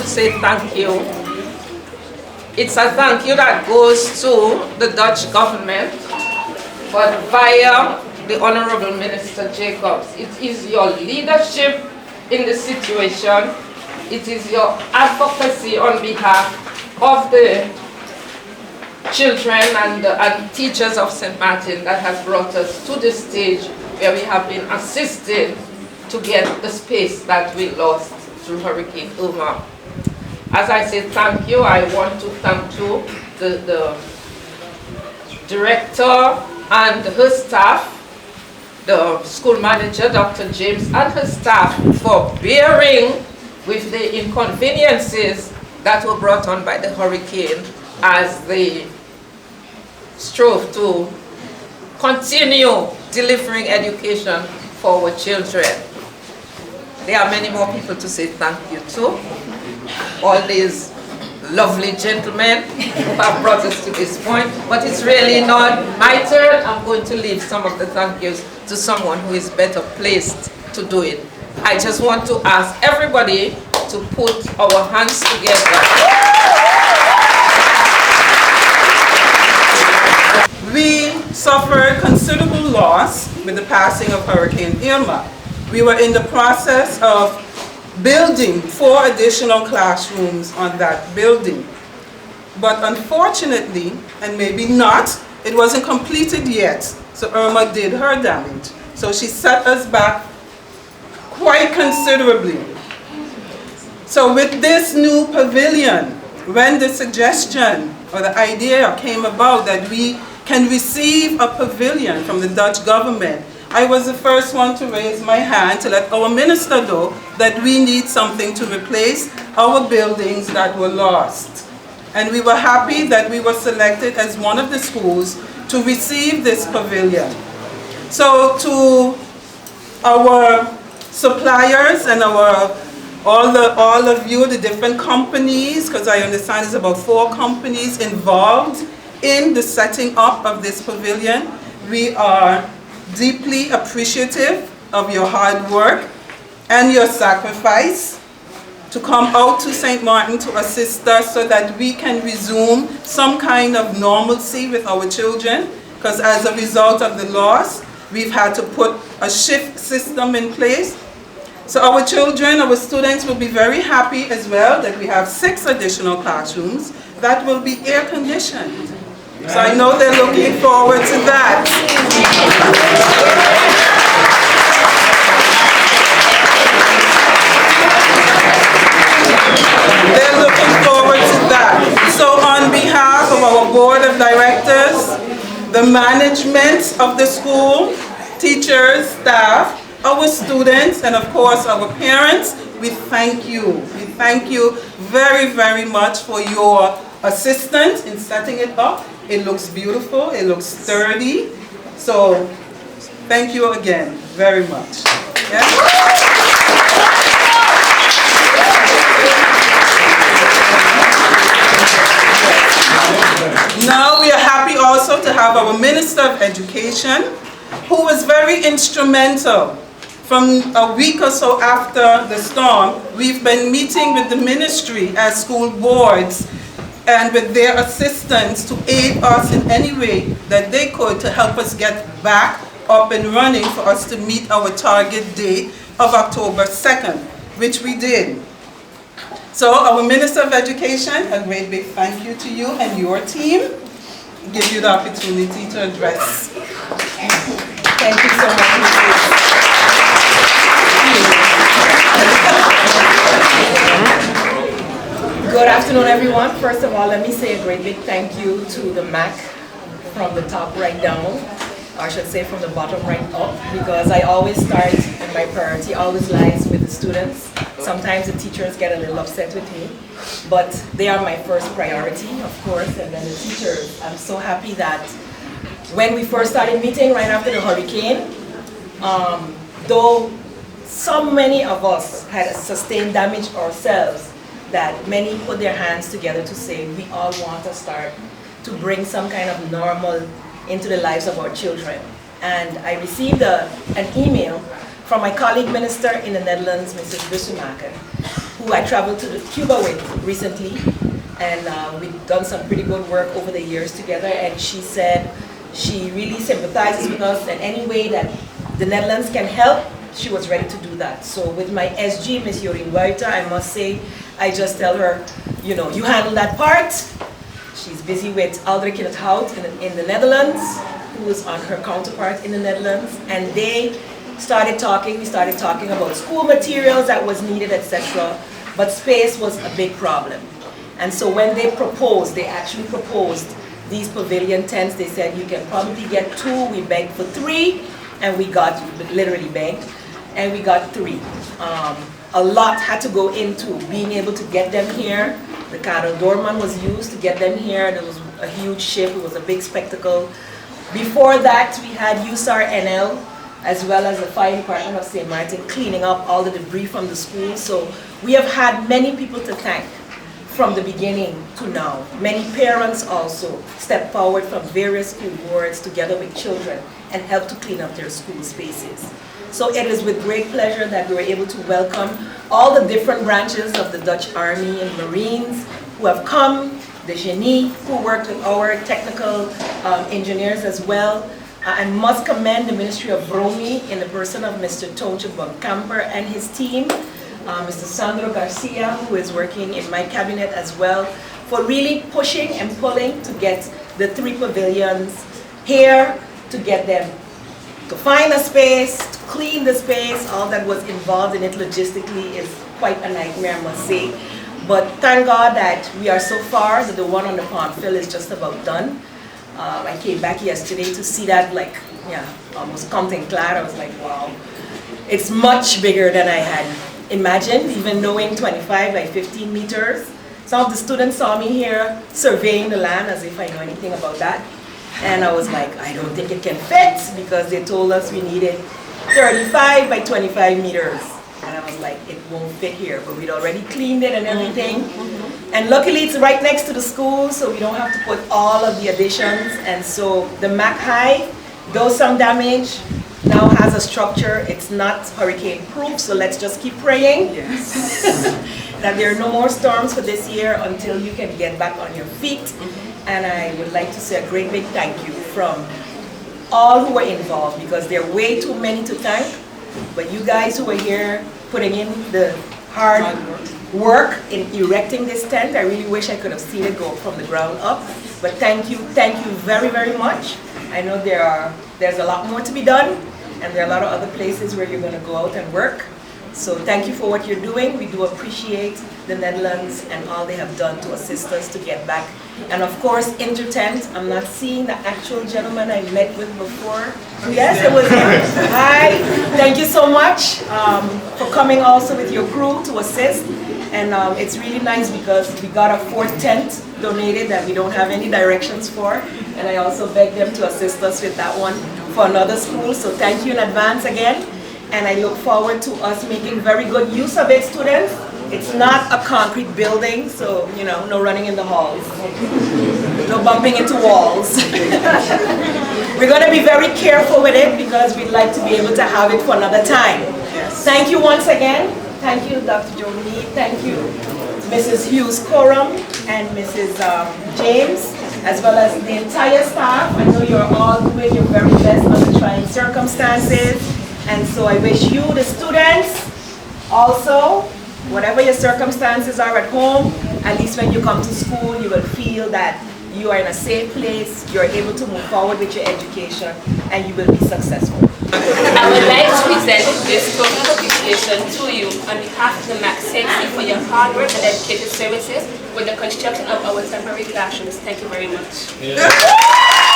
say thank you. It's a thank you that goes to the Dutch government, but via the Honorable Minister Jacobs. It is your leadership in the situation. It is your advocacy on behalf of the children and teachers of St. Maarten that has brought us to this stage where we have been assisted to get the space that we lost through Hurricane Irma. As I say thank you, I want to thank you, the director and her staff, the school manager, Dr. James, and her staff for bearing with the inconveniences that were brought on by the hurricane as they strove to continue delivering education for our children. There are many more people to say thank you to. All these lovely gentlemen who have brought us to this point, but it's really not my turn. I'm going to leave some of the thank yous to someone who is better placed to do it. I just want to ask everybody to put our hands together. We suffered considerable loss with the passing of Hurricane Irma. We were in the process of building 4 additional classrooms on that building. But unfortunately, and maybe not, it wasn't completed yet. So Irma did her damage. So she set us back quite considerably. So with this new pavilion, when the suggestion or the idea came about that we can receive a pavilion from the Dutch government, I was the first one to raise my hand to let our minister know that we need something to replace our buildings that were lost. And we were happy that we were selected as one of the schools to receive this pavilion. So to our suppliers and all of you, the different companies, because I understand there's about 4 companies involved in the setting up of this pavilion, we are deeply appreciative of your hard work and your sacrifice to come out to St. Maarten to assist us so that we can resume some kind of normalcy with our children, because as a result of the loss, we've had to put a shift system in place. So our children, our students will be very happy as well that we have 6 additional classrooms that will be air conditioned. So I know they're looking forward to that. They're looking forward to that. So on behalf of our board of directors, the management of the school, teachers, staff, our students, and of course our parents, we thank you. We thank you very, very much for your assistance in setting it up. It looks beautiful, it looks sturdy. So thank you again very much. Yeah? Now we are happy also to have our Minister of Education, who was very instrumental. From a week or so after the storm, we've been meeting with the ministry as school boards and with their assistance to aid us in any way that they could to help us get back up and running for us to meet our target date of October 2nd, which we did. So our Minister of Education, a great big thank you to you and your team. Give you the opportunity to address. Thank you so much. Good afternoon, everyone. First of all, let me say a great big thank you to the MAC from the top right down, or I should say from the bottom right up, because I always start, and my priority always lies with the students. Sometimes the teachers get a little upset with me, but they are my first priority, of course, and then the teachers. I'm so happy that when we first started meeting right after the hurricane, though so many of us had sustained damage ourselves, that many put their hands together to say we all want to start to bring some kind of normal into the lives of our children. And I received an email from my colleague minister in the Netherlands, Mrs. Bussemaker, who I traveled to Cuba with recently, and we've done some pretty good work over the years together, and she said she really sympathizes with us, and any way that the Netherlands can help, she was ready to do that. So with my SG, Ms. Jorien Buiten, I must say, I just tell her, you know, you handle that part. She's busy with Aldrich in het Hout in the Netherlands, who is on her counterpart in the Netherlands, and they started talking. We started talking about school materials that was needed, etc. But space was a big problem. And so when they proposed, they actually proposed these pavilion tents. They said you can probably get 2. We begged for 3, and we got, literally begged, and we got 3. A lot had to go into being able to get them here. The Karel Doorman was used to get them here. There was a huge ship. It was a big spectacle. Before that, we had USAR NL, as well as the fire department of St. Maarten cleaning up all the debris from the school. So we have had many people to thank from the beginning to now. Many parents also stepped forward from various school boards together with children and helped to clean up their school spaces. So it is with great pleasure that we were able to welcome all the different branches of the Dutch Army and Marines who have come, the Genie, who worked with our technical engineers as well. I must commend the Ministry of Romy in the person of Mr. Toontje Bonkamper and his team, Mr. Sandro Garcia, who is working in my cabinet as well, for really pushing and pulling to get the 3 pavilions here, to get them to find a space, to clean the space. All that was involved in it logistically is quite a nightmare, I must say. But thank God that we are so far that the one on the Pavilion is just about done. I came back yesterday to see that, like, yeah, almost counting cloud. I was like, wow, it's much bigger than I had imagined, even knowing 25 by 15 meters. Some of the students saw me here surveying the land as if I know anything about that. And I was like, I don't think it can fit, because they told us we needed 35 by 25 meters. And I was like, it won't fit here, but we'd already cleaned it and everything. And luckily it's right next to the school, so we don't have to put all of the additions. And so the MAC High, though some damage, now has a structure. It's not hurricane proof, so let's just keep praying. Yes. That there are no more storms for this year until you can get back on your feet. And I would like to say a great big thank you from all who were involved, because there are way too many to thank. But you guys who are here putting in the hard work in erecting this tent, I really wish I could have seen it go from the ground up. But thank you very, very much. I know there's a lot more to be done, and there are a lot of other places where you're going to go out and work. So thank you for what you're doing. We do appreciate the Netherlands and all they have done to assist us to get back. And of course, Intertent, I'm not seeing the actual gentleman I met with before. Yes, it was him. Hi, thank you so much for coming also with your crew to assist. And it's really nice because we got a 4th tent donated that we don't have any directions for. And I also begged them to assist us with that one for another school. So thank you in advance again. And I look forward to us making very good use of it, students. It's not a concrete building, so, you know, no running in the halls, no bumping into walls. We're going to be very careful with it because we'd like to be able to have it for another time. Yes. Thank you once again. Thank you, Dr. Jolie. Thank you, Mrs. Hughes-Coram and Mrs. James, as well as the entire staff. I know you're all doing your very best under trying circumstances. And so I wish you, the students, also, whatever your circumstances are at home, at least when you come to school, you will feel that you are in a safe place, you're able to move forward with your education, and you will be successful. I would like to present this token appreciation to you on behalf of the MAC Safety for your hard work and dedicated services with the construction of our temporary classrooms. Thank you very much. Yeah.